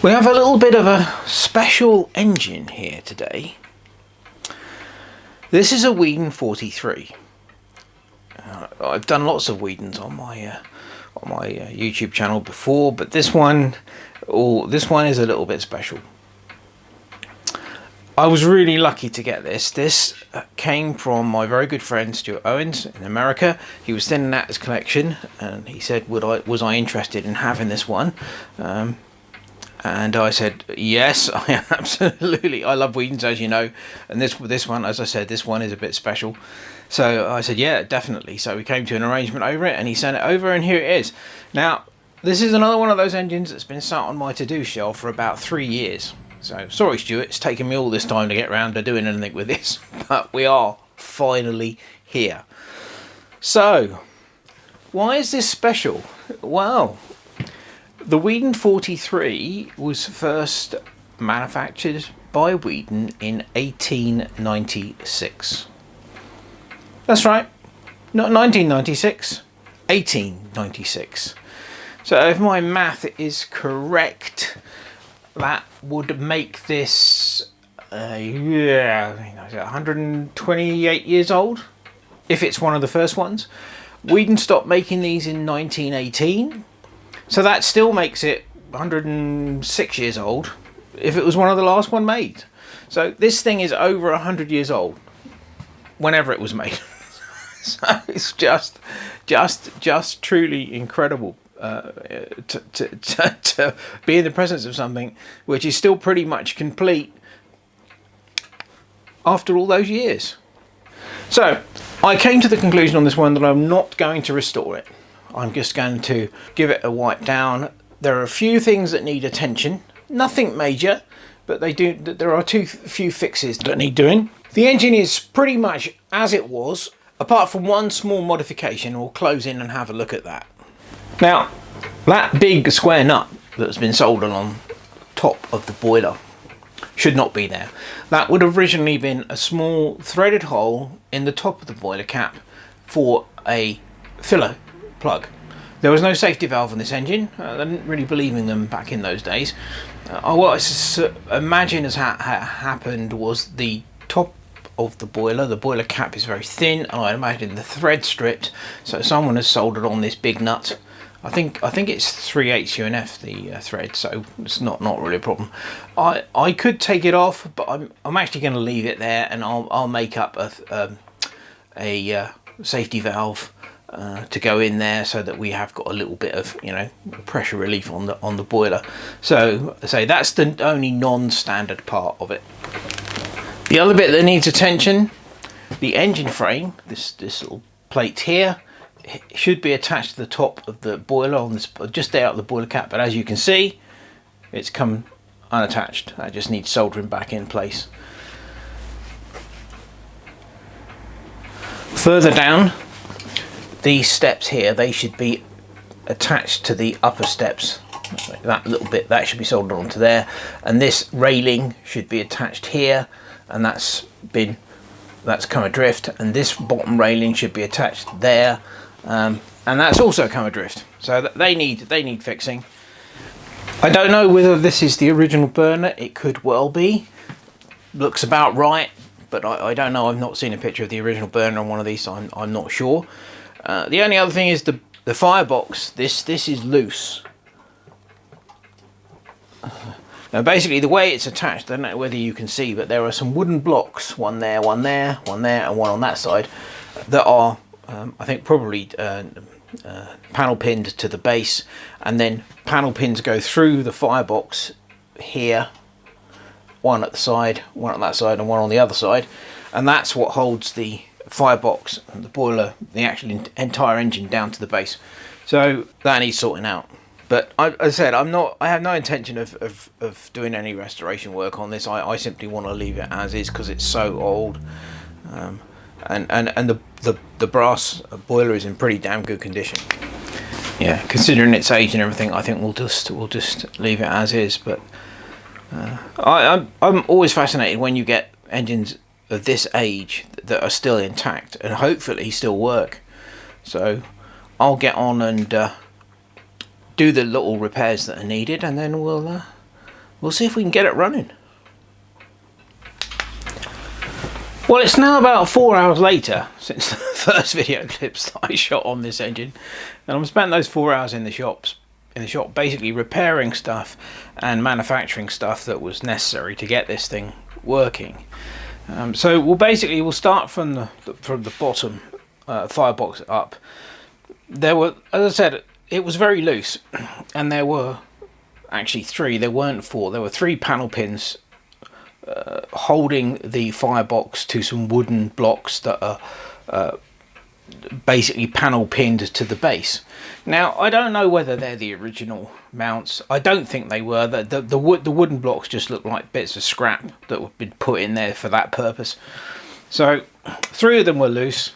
We have a little bit of a special engine here today. This is a Weeden 43. I've done lots of Weedens on my YouTube channel before, but this one is a little bit special. I was really lucky to get this. This came from my very good friend Stuart Owens in America. He was sending out his collection, and he said, was I interested in having this one? And I said, yes, I absolutely. I love Weedens, as you know, and this one, as I said, this one is a bit special. So I said, yeah, definitely. So we came to an arrangement over it, and he sent it over, and here it is. Now, this is another one of those engines that's been sat on my to-do shelf for about 3 years. So sorry, Stuart, it's taken me all this time to get around to doing anything with this, but we are finally here. So, why is this special? Well, the Weeden 43 was first manufactured by Weeden in 1896. That's right, not 1996, 1896. So if my math is correct, that would make this 128 years old, if it's one of the first ones. Weeden stopped making these in 1918. So that still makes it 106 years old if it was one of the last one made. So this thing is over 100 years old whenever it was made. So it's just truly incredible to be in the presence of something which is still pretty much complete after all those years. So I came to the conclusion on this one that I'm not going to restore it. I'm just going to give it a wipe down. There are a few things that need attention, nothing major, but there are few fixes that need doing. The engine is pretty much as it was, apart from one small modification. We'll close in and have a look at that. Now, that big square nut that's been soldered on top of the boiler should not be there. That would have originally been a small threaded hole in the top of the boiler cap for a filler plug. There was no safety valve on this engine. I didn't really believe in them back in those days. What I imagine has happened was the top of the boiler cap is very thin, and I imagine the thread stripped, so someone has soldered on this big nut. I think it's 3/8 UNF the thread, so it's not really a problem. I could take it off, but I'm actually going to leave it there, and I'll make up a safety valve to go in there, so that we have got a little bit of pressure relief on the boiler. So that's the only non-standard part of it. The other bit that needs attention, the engine frame, this little plate here, should be attached to the top of the boiler on this, just there at the boiler cap, but as you can see, it's come unattached. That just needs soldering back in place. Further down, these steps here, they should be attached to the upper steps. That little bit, that should be soldered onto there, and this railing should be attached here, and that's come adrift, and this bottom railing should be attached there, and that's also come adrift. So they need fixing. I don't know whether this is the original burner. It could well be. Looks about right, but I don't know. I've not seen a picture of the original burner on one of these, so I'm not sure. The only other thing is the firebox. This is loose. Now basically the way it's attached, I don't know whether you can see, but there are some wooden blocks, one there, one there, one there, and one on that side, that are I think probably panel pinned to the base, and then panel pins go through the firebox here, one at the side, one on that side, and one on the other side, and that's what holds the firebox and the boiler, the actual entire engine, down to the base. So that needs sorting out. But as I said, I have no intention of doing any restoration work on this. I simply want to leave it as is because it's so old, and the brass boiler is in pretty damn good condition. Yeah, considering its age and everything, I think we'll just leave it as is. But I'm always fascinated when you get engines of this age that are still intact and hopefully still work. So I'll get on and do the little repairs that are needed, and then we'll we'll see if we can get it running. Well, it's now about 4 hours later since the first video clips that I shot on this engine, and I've spent those 4 hours in the shop basically repairing stuff and manufacturing stuff that was necessary to get this thing working. So we'll start from the bottom firebox up. There were, as I said, it was very loose, and there were actually three. There weren't four. There were 3 panel pins holding the firebox to some wooden blocks that are basically panel pinned to the base. Now, I don't know whether they're the original mounts. I don't think they were. The wooden blocks just look like bits of scrap that have been put in there for that purpose. So 3 of them were loose.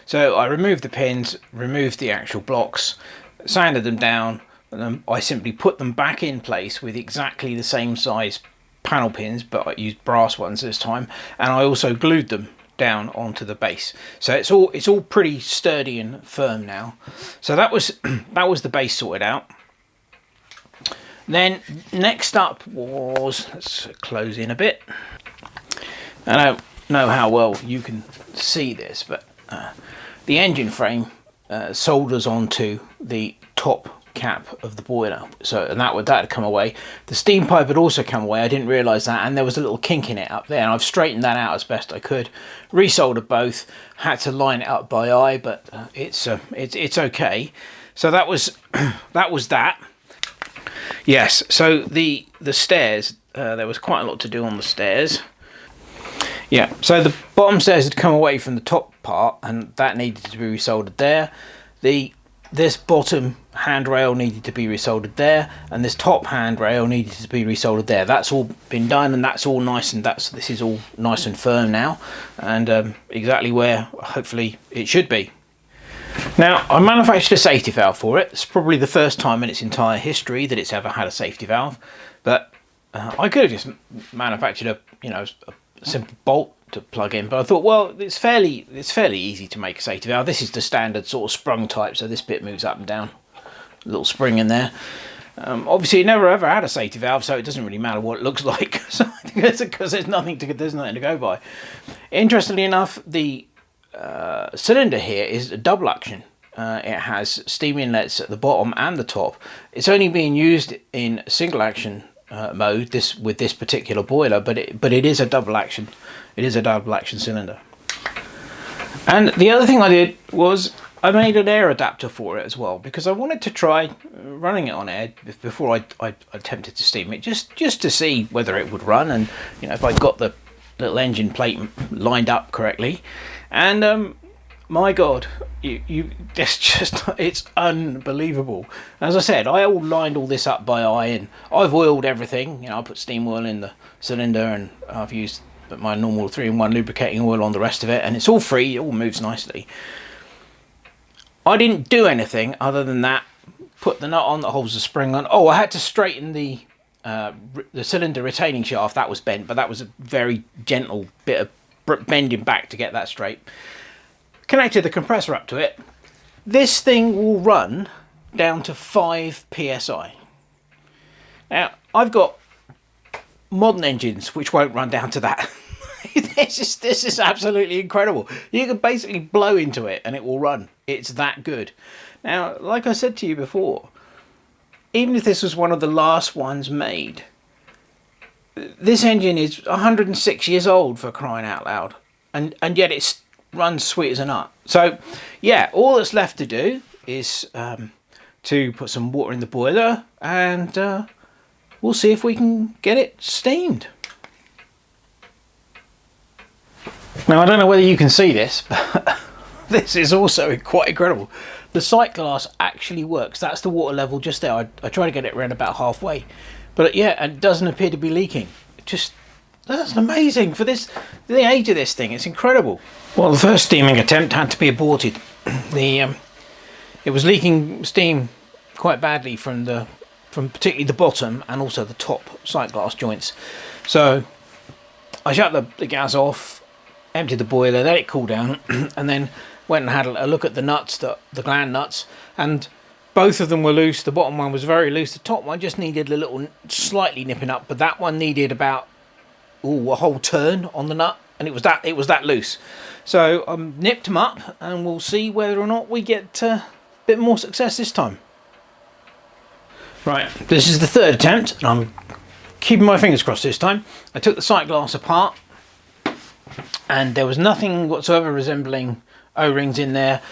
So I removed the pins, removed the actual blocks, sanded them down, and then I simply put them back in place with exactly the same size panel pins, but I used brass ones this time, and I also glued them down onto the base. So it's all pretty sturdy and firm now. So that was the base sorted out. Then next up was, let's close in a bit. I don't know how well you can see this, but the engine frame solders onto the top cap of the boiler, and that had come away. The steam pipe had also come away. I didn't realise that, and there was a little kink in it up there, and I've straightened that out as best I could. Resoldered both, had to line it up by eye, but it's okay. So that was that. Yes, so the stairs, there was quite a lot to do on the stairs. Yeah, so the bottom stairs had come away from the top part, and that needed to be resoldered there. This bottom handrail needed to be resoldered there, and this top handrail needed to be resoldered there. That's all been done, and that's all nice, and this is all nice and firm now, and exactly where hopefully it should be. Now, I manufactured a safety valve for it. It's probably the first time in its entire history that it's ever had a safety valve, but I could have just manufactured a simple bolt to plug in, but I thought, well, it's fairly easy to make a safety valve. This is the standard sort of sprung type, so this bit moves up and down, a little spring in there. Obviously, it never ever had a safety valve, so it doesn't really matter what it looks like, because there's nothing to go by. Interestingly enough, the cylinder here is a double action. It has steam inlets at the bottom and the top. It's only being used in single action mode with this particular boiler, but it is a double action. It is a double action cylinder. And the other thing I did was I made an air adapter for it as well, because I wanted to try running it on air before I attempted to steam it, just to see whether it would run, and if I got the little engine plate lined up correctly. And my God, it's unbelievable. As I said, I lined all this up by eye, and I've oiled everything. I put steam oil in the cylinder, and I've used my normal 3-in-1 lubricating oil on the rest of it, and it's all free. It all moves nicely. I didn't do anything other than that. Put the nut on that holds the spring on. Oh, I had to straighten the cylinder retaining shaft. That was bent, but that was a very gentle bit of bending back to get that straight. Connected the compressor up to it. This thing will run down to 5 psi. Now, I've got modern engines which won't run down to that. This is absolutely incredible. You can basically blow into it and it will run. It's that good. Now, like I said to you before, even if this was one of the last ones made, this engine is 106 years old, for crying out loud, and yet it runs sweet as a nut. So yeah, all that's left to do is to put some water in the boiler, and we'll see if we can get it steamed. Now, I don't know whether you can see this, but this is also quite incredible. The sight glass actually works. That's the water level just there. I try to get it around about halfway, but yeah, it doesn't appear to be leaking. That's amazing for the age of this thing. It's incredible. Well, the first steaming attempt had to be aborted. It was leaking steam quite badly from particularly the bottom and also the top sight glass joints. So I shut the gas off, emptied the boiler, let it cool down, and then went and had a look at the nuts, the gland nuts, and Both of them were loose. The bottom one was very loose. The top one just needed a little slightly nipping up, but that one needed about a whole turn on the nut, and it was that loose. So nipped them up, and we'll see whether or not we get a bit more success this time. Right, this is the third attempt, and I'm keeping my fingers crossed this time. I took the sight glass apart, and there was nothing whatsoever resembling O-rings in there.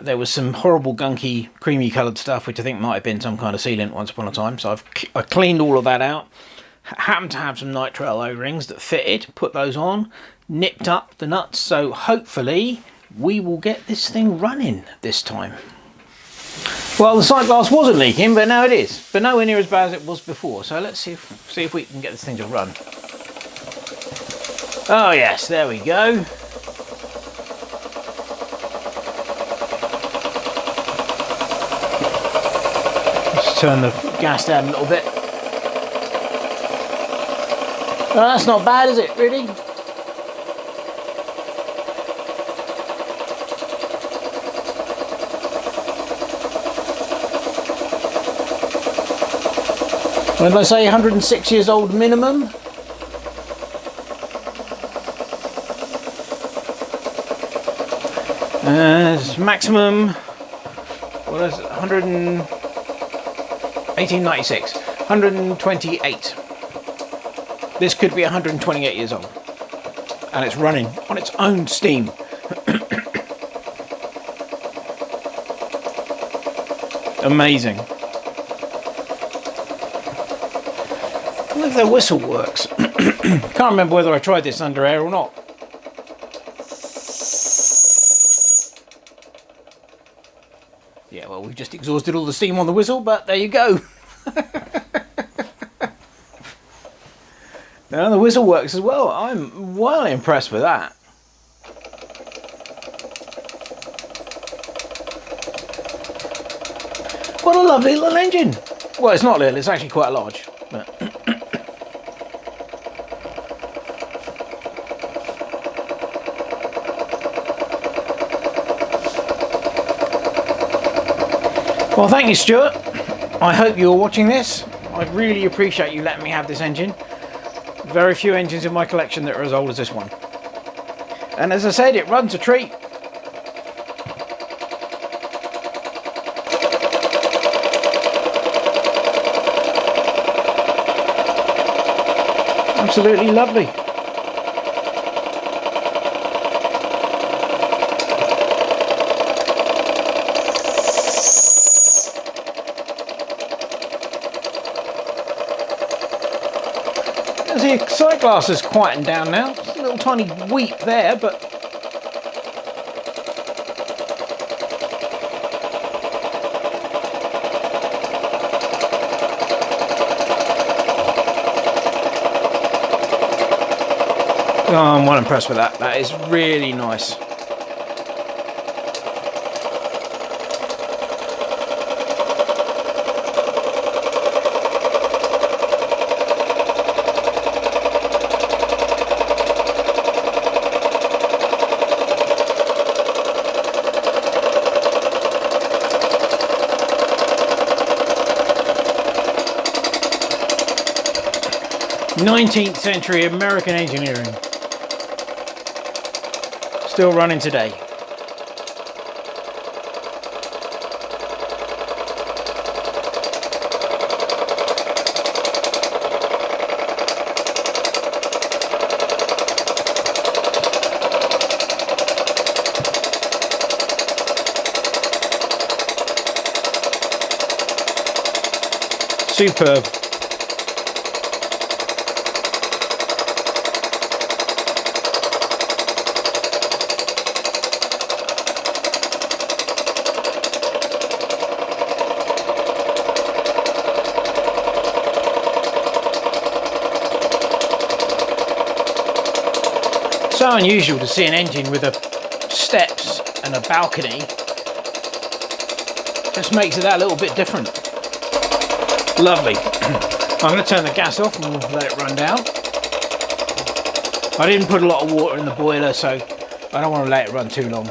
There was some horrible gunky creamy coloured stuff, which I think might have been some kind of sealant once upon a time. So I cleaned all of that out. Happened to have some nitrile O-rings that fitted, put those on, nipped up the nuts, so hopefully we will get this thing running this time. Well, the sight glass wasn't leaking, but now it is, but nowhere near as bad as it was before. So let's see if we can get this thing to run. Oh yes, there we go. Let's turn the gas down a little bit. Oh, that's not bad, is it, really? When did I say 106 years old minimum? Maximum, what is it, 1896, 128. This could be 128 years old. And it's running on its own steam. Amazing. Look if the whistle works. Can't remember whether I tried this under air or not. Yeah, well, we've just exhausted all the steam on the whistle, but there you go. Now the whistle works as well. I'm well impressed with that. What a lovely little engine. Well, it's not little, it's actually quite large. But well, thank you, Stuart. I hope you're watching this. I really appreciate you letting me have this engine. Very few engines in my collection that are as old as this one. And as I said, it runs a treat. Absolutely lovely. The sight glass has quietened down now. Just a little tiny weep there, but oh, I'm well impressed with that. That is really nice. '19th century American engineering. Still running today. Superb. So unusual to see an engine with steps and a balcony. Just makes it that little bit different. Lovely. I'm going to turn the gas off and we'll let it run down. I didn't put a lot of water in the boiler, so I don't want to let it run too long.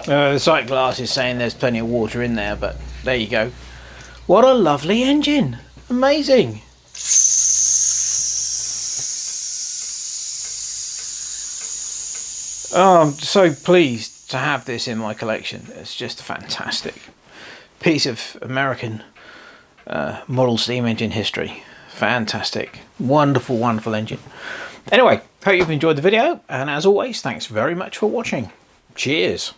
The sight glass is saying there's plenty of water in there, but there you go. What a lovely engine. Amazing. Oh, I'm so pleased to have this in my collection. It's just a fantastic piece of American model steam engine history. Fantastic. Wonderful, wonderful engine. Anyway, hope you've enjoyed the video, and as always, thanks very much for watching. Cheers.